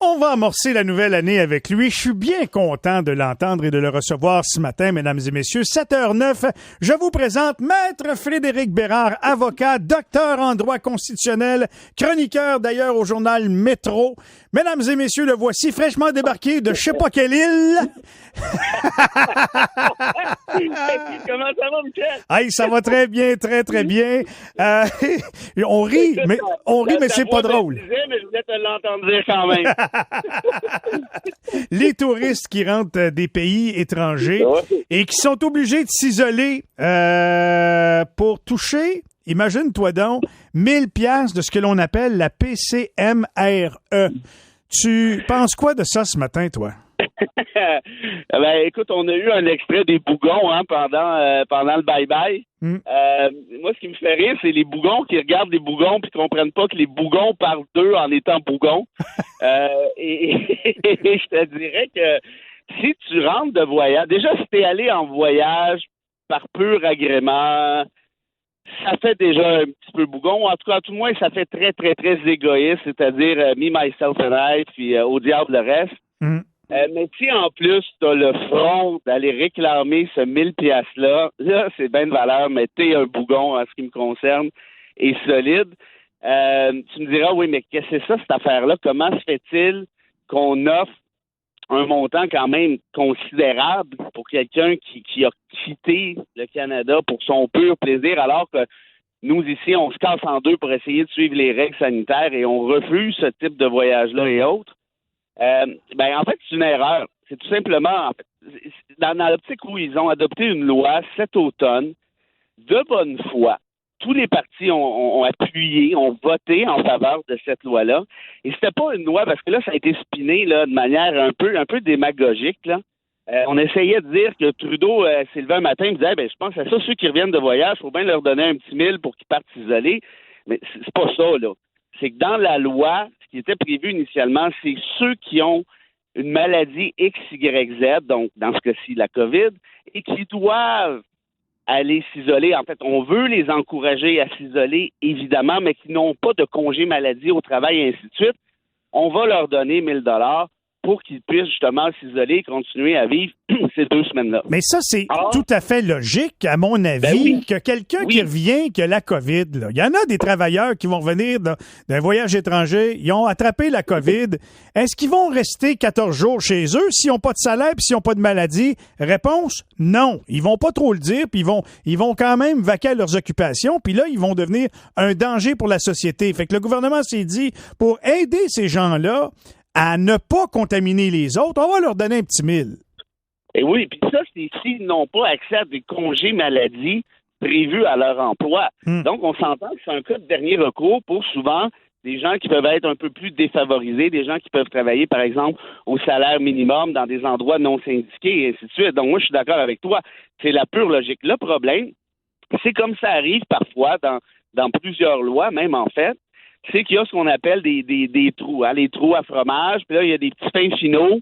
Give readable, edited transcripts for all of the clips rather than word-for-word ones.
On va amorcer la nouvelle année avec lui. Je suis bien content de l'entendre et de le recevoir ce matin, mesdames et messieurs. 7h09, je vous présente Maître Frédéric Bérard, avocat, docteur en droit constitutionnel, chroniqueur d'ailleurs au journal Métro. Mesdames et messieurs, le voici fraîchement débarqué de je sais pas quelle île. Comment ça va, Michel? Hey, ça va très bien, très, très bien. On rit, mais c'est pas drôle. Mais je voulais te l'entendre dire quand même. Les touristes qui rentrent des pays étrangers et qui sont obligés de s'isoler pour toucher, imagine-toi donc, 1000 piastres de ce que l'on appelle la PCMRE. Tu penses quoi de ça ce matin, toi? Ben, écoute, on a eu un extrait des bougons pendant le bye-bye. Moi, ce qui me fait rire, c'est les bougons qui regardent les bougons puis qui comprennent pas que les bougons parlent d'eux en étant bougons. Et je te dirais que si tu rentres de voyage, déjà si t'es allé en voyage par pur agrément, ça fait déjà un petit peu bougon. En tout cas, à tout le moins, ça fait très, très, très égoïste, c'est-à-dire me, myself and I, puis au diable le reste. Mais si en plus, t'as le front d'aller réclamer ce 1000 piastres-là, là, c'est bien de valeur, mais t'es un bougon en ce qui me concerne, et solide. Tu me diras, oui, mais qu'est-ce que c'est ça, cette affaire-là? Comment se fait-il qu'on offre un montant quand même considérable pour quelqu'un qui a quitté le Canada pour son pur plaisir, alors que nous, ici, on se casse en deux pour essayer de suivre les règles sanitaires et on refuse ce type de voyage-là et autres? En fait, c'est une erreur. C'est tout simplement, en fait, dans l'optique où ils ont adopté une loi cet automne, de bonne foi, tous les partis ont appuyé, ont voté en faveur de cette loi-là. Et c'était pas une loi, parce que là, ça a été spiné là, de manière un peu démagogique, là. On essayait de dire que Trudeau s'est levé un matin et disait je pense à ça, ceux qui reviennent de voyage, il faut bien leur donner un petit 1000 pour qu'ils partent s'isoler. Mais c'est pas ça, là. C'est que dans la loi, ce qui était prévu initialement, c'est ceux qui ont une maladie X, Y, Z, donc dans ce cas-ci, la COVID, et qui doivent aller s'isoler. En fait, on veut les encourager à s'isoler, évidemment, mais qui n'ont pas de congé maladie au travail et ainsi de suite. On va leur donner 1000 $ pour qu'ils puissent justement s'isoler et continuer à vivre ces 2 semaines-là. Mais ça, c'est tout à fait logique, à mon avis, que quelqu'un qui revient, que la COVID, là, il y en a des travailleurs qui vont revenir d'un voyage étranger, ils ont attrapé la COVID. Est-ce qu'ils vont rester 14 jours chez eux s'ils n'ont pas de salaire et s'ils n'ont pas de maladie? Réponse, non. Ils vont pas trop le dire, puis ils vont quand même vaquer à leurs occupations, puis là, ils vont devenir un danger pour la société. Fait que le gouvernement s'est dit, pour aider ces gens-là à ne pas contaminer les autres, on va leur donner un petit 1000. Et oui, puis ça, c'est s'ils n'ont pas accès à des congés maladie prévus à leur emploi. Donc, on s'entend que c'est un cas de dernier recours pour souvent des gens qui peuvent être un peu plus défavorisés, des gens qui peuvent travailler, par exemple, au salaire minimum dans des endroits non syndiqués, et ainsi de suite. Donc, moi, je suis d'accord avec toi. C'est la pure logique. Le problème, c'est comme ça arrive parfois dans plusieurs lois, même en fait, c'est qu'il y a ce qu'on appelle des trous, les trous à fromage. Puis là, il y a des petits fins finaux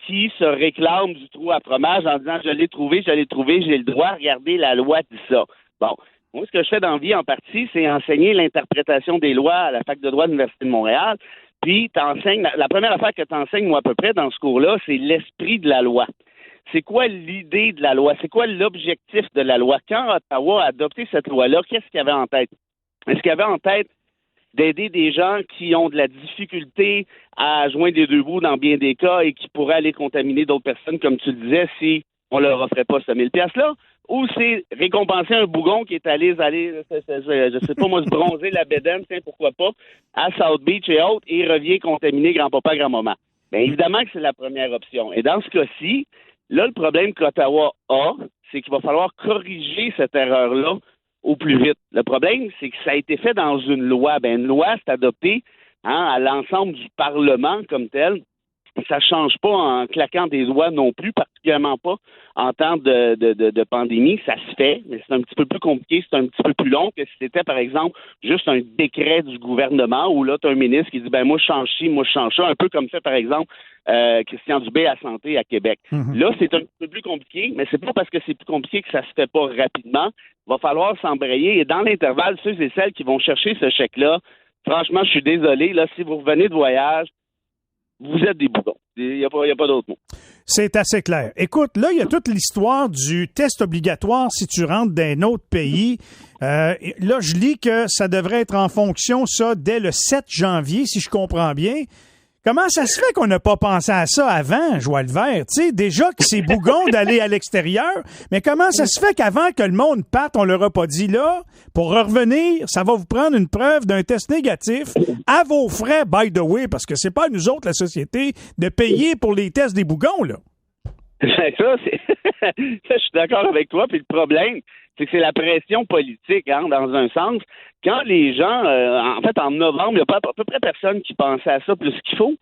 qui se réclament du trou à fromage en disant je l'ai trouvé, j'ai le droit, regardez, la loi dit ça. Bon, moi, ce que je fais dans la vie en partie, c'est enseigner l'interprétation des lois à la Fac de droit de l'Université de Montréal. Puis, la première affaire que tu enseignes, moi, à peu près, dans ce cours-là, c'est l'esprit de la loi. C'est quoi l'idée de la loi? C'est quoi l'objectif de la loi? Quand Ottawa a adopté cette loi-là, qu'est-ce qu'il y avait en tête? Est-ce qu'il y avait en tête d'aider des gens qui ont de la difficulté à joindre les deux bouts dans bien des cas et qui pourraient aller contaminer d'autres personnes, comme tu le disais, si on leur offrait pas ce 1000 $-là? Ou c'est récompenser un bougon qui est allé, je sais pas moi, se bronzer la bédaine, tiens, pourquoi pas, à South Beach et autres, et revient contaminer grand-papa, grand-maman? Bien, évidemment que c'est la première option. Et dans ce cas-ci, là, le problème qu'Ottawa a, c'est qu'il va falloir corriger cette erreur-là au plus vite. Le problème, c'est que ça a été fait dans une loi. Une loi, c'est adopté à l'ensemble du Parlement comme tel. Ça ne change pas en claquant des doigts non plus, particulièrement pas en temps de pandémie. Ça se fait, mais c'est un petit peu plus compliqué, c'est un petit peu plus long que si c'était, par exemple, juste un décret du gouvernement où là, tu as un ministre qui dit moi, je change ci, moi, je change ça. Un peu comme fait, par exemple, Christian Dubé à Santé à Québec. Là, c'est un petit peu plus compliqué, mais c'est pas parce que c'est plus compliqué que ça se fait pas rapidement. Il va falloir s'embrayer. Et dans l'intervalle, ceux et celles qui vont chercher ce chèque-là, franchement, je suis désolé, là, si vous revenez de voyage, vous êtes des bougons. Il n'y a pas d'autre mot. C'est assez clair. Écoute, là, il y a toute l'histoire du test obligatoire si tu rentres d'un autre pays. Là, je lis que ça devrait être en fonction, ça, dès le 7 janvier, si je comprends bien. Comment ça se fait qu'on n'a pas pensé à ça avant, Joël Vert? Tu sais, déjà que c'est bougon d'aller à l'extérieur, mais comment ça se fait qu'avant que le monde parte, on leur a pas dit là, pour revenir, ça va vous prendre une preuve d'un test négatif à vos frais, by the way, parce que c'est pas à nous autres, la société, de payer pour les tests des bougons, là. Ça, je suis d'accord avec toi, puis le problème, c'est que c'est la pression politique, hein, dans un sens. Quand les gens, en fait, en novembre, il n'y a pas à peu près personne qui pensait à ça plus qu'il faut.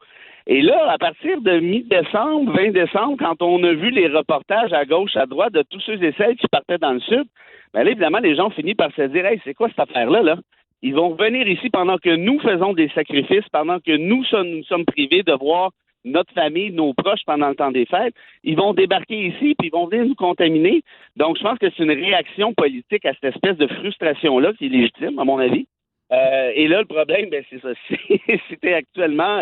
Et là, à partir de mi-décembre, 20 décembre, quand on a vu les reportages à gauche, à droite de tous ceux et celles qui partaient dans le sud, ben là, évidemment, les gens ont fini par se dire, hey, c'est quoi cette affaire-là, là? Ils vont revenir ici pendant que nous faisons des sacrifices, pendant que nous sommes privés de voir notre famille, nos proches pendant le temps des fêtes. Ils vont débarquer ici puis ils vont venir nous contaminer. Donc, je pense que c'est une réaction politique à cette espèce de frustration-là qui est légitime, à mon avis. Et là, le problème, ben, c'est ça. Si t'es actuellement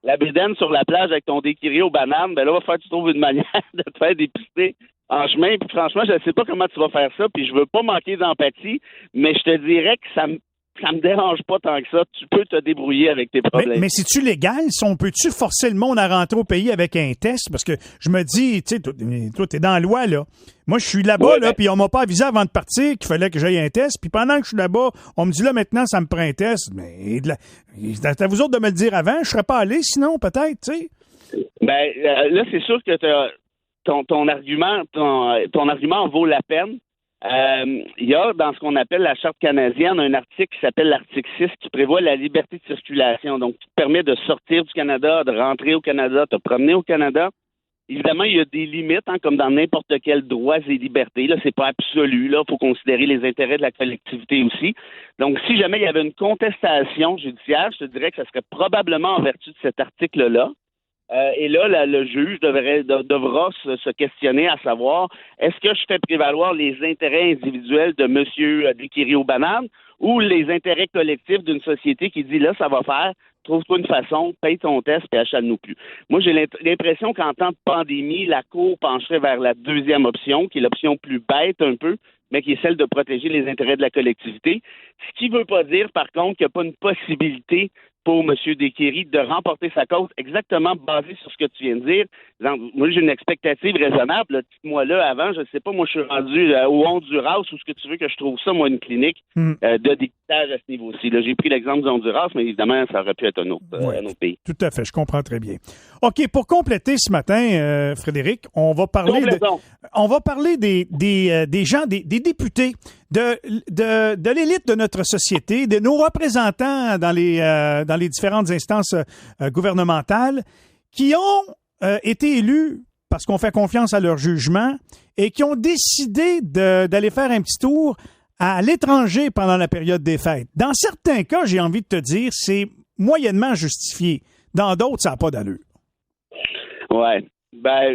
la bédaine sur la plage avec ton déquiri aux bananes, ben là, il va falloir que tu trouves une manière de te faire dépister en chemin. Puis franchement, je ne sais pas comment tu vas faire ça, puis je veux pas manquer d'empathie, mais je te dirais que ça me dérange pas tant que ça. Tu peux te débrouiller avec tes problèmes. Mais c'est-tu légal? On peut-tu forcer le monde à rentrer au pays avec un test? Parce que je me dis, tu sais, toi, t'es dans la loi, là. Moi, je suis là-bas, là, puis on m'a pas avisé avant de partir qu'il fallait que j'aille un test. Puis pendant que je suis là-bas, on me dit, là, maintenant, ça me prend un test. Mais c'est à vous autres de me le dire avant. Je serais pas allé, sinon, peut-être, tu sais. Ben, là, c'est sûr que ton argument en vaut la peine. Il y a dans ce qu'on appelle la Charte canadienne un article qui s'appelle l'article 6 qui prévoit la liberté de circulation, donc qui te permet de sortir du Canada, de rentrer au Canada, de te promener au Canada. Évidemment, il y a des limites, hein, comme dans n'importe quel droit et liberté. Là, c'est pas absolu. Là, faut considérer les intérêts de la collectivité aussi. Donc, si jamais il y avait une contestation judiciaire, je te dirais que ça serait probablement en vertu de cet article-là. Et là, le juge devra se questionner à savoir, est-ce que je fais prévaloir les intérêts individuels de M. Déquiri aux bananes ou les intérêts collectifs d'une société qui dit, là, ça va faire, trouve-toi une façon, paye ton test et achète-nous plus. Moi, j'ai l'impression qu'en temps de pandémie, la Cour pencherait vers la deuxième option, qui est l'option plus bête un peu, mais qui est celle de protéger les intérêts de la collectivité. Ce qui ne veut pas dire, par contre, qu'il n'y a pas une possibilité pour M. Déquiri de remporter sa cause exactement basée sur ce que tu viens de dire. Moi, j'ai une expectative raisonnable. Dites-moi là, avant, je ne sais pas, moi, je suis rendu au Honduras ou ce que tu veux que je trouve ça, moi, une clinique de dépistage à ce niveau-ci. Là, j'ai pris l'exemple du Honduras, mais évidemment, ça aurait pu être un autre pays. Tout à fait, je comprends très bien. OK, pour compléter ce matin, Frédéric, on va parler des gens, des députés, de l'élite de notre société, de nos représentants dans les différentes instances gouvernementales qui ont été élus parce qu'on fait confiance à leur jugement et qui ont décidé d'aller faire un petit tour à l'étranger pendant la période des fêtes. Dans certains cas, j'ai envie de te dire, c'est moyennement justifié. Dans d'autres, ça n'a pas d'allure. Ouais. Ben,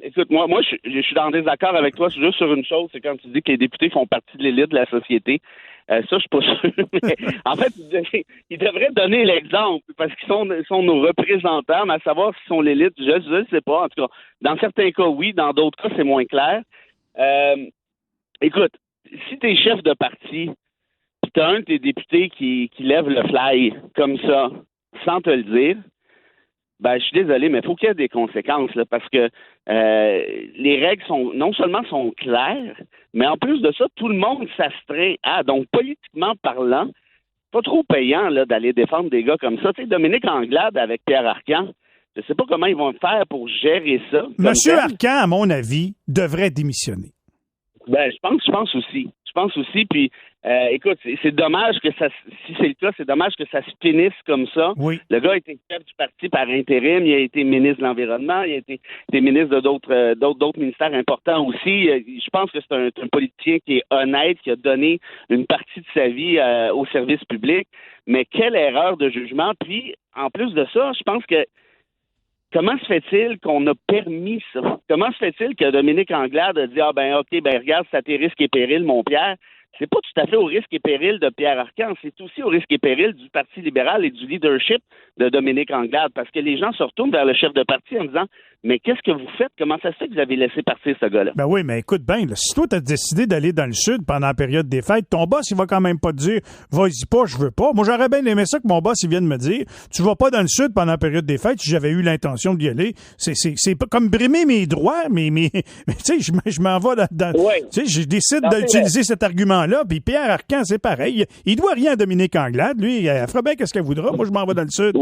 écoute, moi, je suis en désaccord avec toi. C'est juste sur une chose, c'est quand tu dis que les députés font partie de l'élite de la société. Ça, je suis pas sûr. Mais, en fait, ils devraient donner l'exemple parce qu'ils sont nos représentants, mais à savoir s'ils sont l'élite, je ne sais pas. En tout cas, dans certains cas, oui. Dans d'autres cas, c'est moins clair. Écoute, si tu es chef de parti, puis tu as un de tes députés qui lève le fly comme ça, sans te le dire, ben, je suis désolé, mais il faut qu'il y ait des conséquences, là, parce que les règles non seulement sont claires, mais en plus de ça, tout le monde s'astreint à. Donc, politiquement parlant, pas trop payant là, d'aller défendre des gars comme ça. Tu sais, Dominique Anglade avec Pierre Arcan, je sais pas comment ils vont faire pour gérer ça. Monsieur Arcan, à mon avis, devrait démissionner. Ben, je pense aussi. Je pense aussi, puis écoute, c'est dommage que ça, si c'est le cas, c'est dommage que ça se finisse comme ça. Oui. Le gars a été chef du parti par intérim, il a été ministre de l'Environnement, il a été ministre de d'autres ministères importants aussi. Je pense que c'est un politicien qui est honnête, qui a donné une partie de sa vie au service public, mais quelle erreur de jugement. Puis, en plus de ça, je pense que comment se fait-il qu'on a permis ça? Comment se fait-il que Dominique Anglade a dit « Ah ben OK, ben regarde, c'est à tes risques et périls, mon Pierre. c'est pas tout à fait au risque et péril de Pierre Arcan, c'est aussi au risque et péril du Parti libéral et du leadership de Dominique Anglade, parce que les gens se retournent vers le chef de parti en disant « Mais qu'est-ce que vous faites? Comment ça se fait que vous avez laissé partir ce gars-là? » Ben oui, mais écoute bien, si toi, tu as décidé d'aller dans le sud pendant la période des fêtes, ton boss, il va quand même pas te dire « Vas-y pas, je veux pas. » Moi, j'aurais bien aimé ça que mon boss, il vienne me dire « Tu vas pas dans le sud pendant la période des fêtes si j'avais eu l'intention d'y aller. » C'est pas comme brimer mes droits, mais tu sais, je m'en vais dans ouais. Tu sais, je décide d'utiliser cet argument-là, puis Pierre Arcan, c'est pareil. Il doit rien à Dominique Anglade. Lui, elle fera bien qu'est-ce qu'elle voudra. Moi, je m'en vais dans le sud.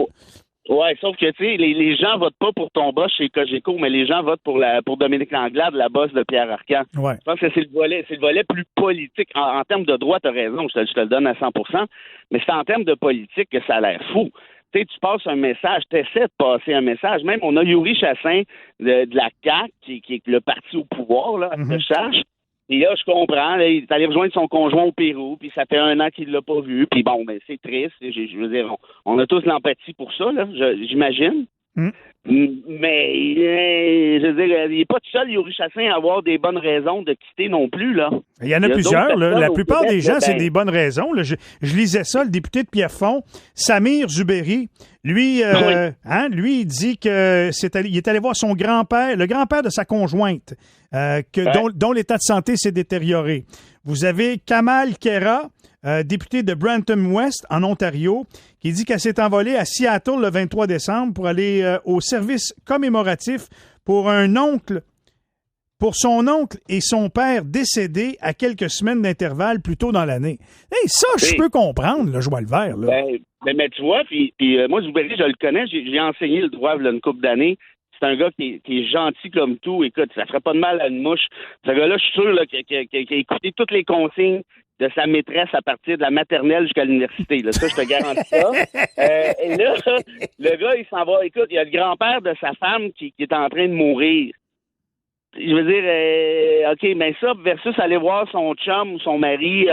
Ouais, sauf que, tu sais, les gens votent pas pour ton boss chez Cogeco, mais les gens votent pour Dominique Anglade, la boss de Pierre Arcan. Ouais. Je pense que c'est le volet plus politique. En termes de droit, t'as raison, je te le donne à 100%, mais c'est en termes de politique que ça a l'air fou. Tu sais, tu passes un message, tu essaies de passer un message. Même, on a Yuri Chassin de la CAQ, qui est le parti au pouvoir, là, à ce que je sache. Et là, je comprends, là, il est allé rejoindre son conjoint au Pérou, puis ça fait 1 an qu'il l'a pas vu, puis bon, ben c'est triste. Je veux dire, on a tous l'empathie pour ça, là, j'imagine. Mais, je veux dire, il n'est pas tout seul, Yuri Chassin, à avoir des bonnes raisons de quitter non plus, là. Il y en a plusieurs, là. La plupart des gens, c'est des bonnes raisons. Là. Je lisais ça, le député de Pierrefonds, Samir Zuberi, lui, lui, il dit que il est allé voir son grand-père, le grand-père de sa conjointe, dont l'état de santé s'est détérioré. Vous avez Kamal Khera, député de Brampton West, en Ontario, qui dit qu'elle s'est envolée à Seattle le 23 décembre pour aller au service commémoratif pour son oncle et son père décédés à quelques semaines d'intervalle plus tôt dans l'année. Hey, ça, je peux comprendre, le joie le vert. Là. Mais tu vois, puis moi, Zuberi, je le connais, j'ai enseigné le droit il y a une couple d'années. C'est un gars qui est gentil comme tout. Écoute, ça ferait pas de mal à une mouche. Ce gars-là, je suis sûr là, qu'il a écouté toutes les consignes de sa maîtresse à partir de la maternelle jusqu'à l'université. Là. Ça, je te garantis ça. Et là, le gars, il s'en va. Écoute, il y a le grand-père de sa femme qui est en train de mourir. Je veux dire, OK, mais ça, versus aller voir son chum ou son mari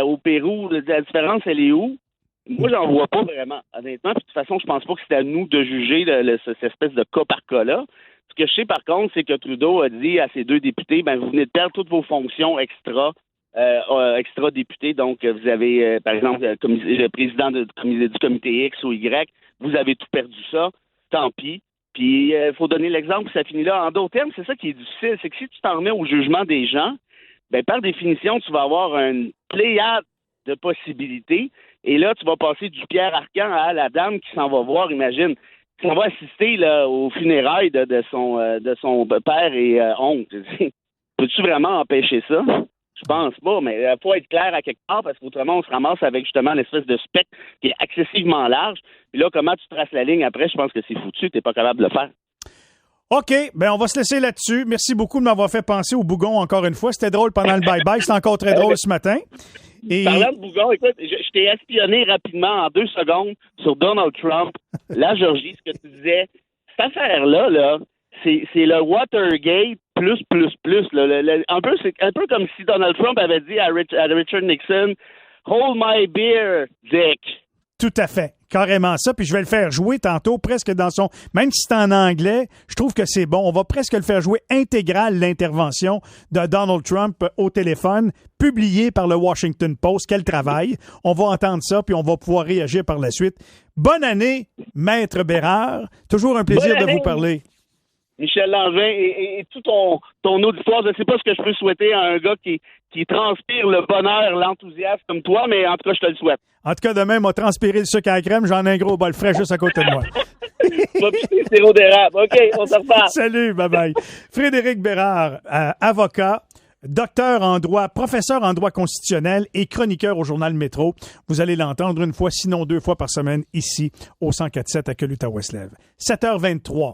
au Pérou, la différence, elle est où? Moi, j'en vois pas vraiment, honnêtement. Puis, de toute façon, je pense pas que c'est à nous de juger cette espèce de cas par cas-là. Ce que je sais, par contre, c'est que Trudeau a dit à ses 2 députés, ben vous venez de perdre toutes vos fonctions extra députés. Donc, vous avez, par exemple, le président du comité X ou Y, vous avez tout perdu ça. Tant pis. Puis, il faut donner l'exemple, ça finit là. En d'autres termes, c'est ça qui est difficile. C'est que si tu t'en remets au jugement des gens, ben par définition, tu vas avoir une pléiade de possibilités. Et là, tu vas passer du Pierre Arcan à la dame qui s'en va voir, imagine, qui s'en va assister là, aux funérailles de son père et oncle. Peux-tu vraiment empêcher ça? Je pense pas, mais il faut être clair à quelque part parce qu'autrement, on se ramasse avec justement l'espèce de spectre qui est excessivement large. Puis là, comment tu traces la ligne après, je pense que c'est foutu, tu n'es pas capable de le faire. OK, ben on va se laisser là-dessus. Merci beaucoup de m'avoir fait penser au bougon encore une fois. C'était drôle pendant le bye-bye, c'était encore très drôle ce matin. Et... Parlant de bougon, écoute, je t'ai espionné rapidement en 2 secondes sur Donald Trump, la Georgie, ce que tu disais. Cette affaire-là, là, c'est le Watergate plus. C'est un peu comme si Donald Trump avait dit à Richard Nixon, « Hold my beer, Dick ». Tout à fait. Carrément ça. Puis je vais le faire jouer tantôt, presque dans son... Même si c'est en anglais, je trouve que c'est bon. On va presque le faire jouer intégral, l'intervention de Donald Trump au téléphone, publiée par le Washington Post. Quel travail. On va entendre ça, puis on va pouvoir réagir par la suite. Bonne année, Maître Bérard. Toujours un plaisir de vous parler. Michel Langevin et tout ton auditoire, je ne sais pas ce que je peux souhaiter à un gars qui transpire le bonheur, l'enthousiasme comme toi, mais en tout cas, je te le souhaite. En tout cas, demain, m'a transpiré le sucre à la crème, j'en ai un gros bol frais juste à côté de moi. Va piquer le sirop d'érable. OK, on se reparle. Salut, bye-bye. Frédéric Bérard, avocat, docteur en droit, professeur en droit constitutionnel et chroniqueur au journal Métro. Vous allez l'entendre une fois, sinon 2 fois par semaine, ici, au 104.7 à Coluta-Weslev. 7h23.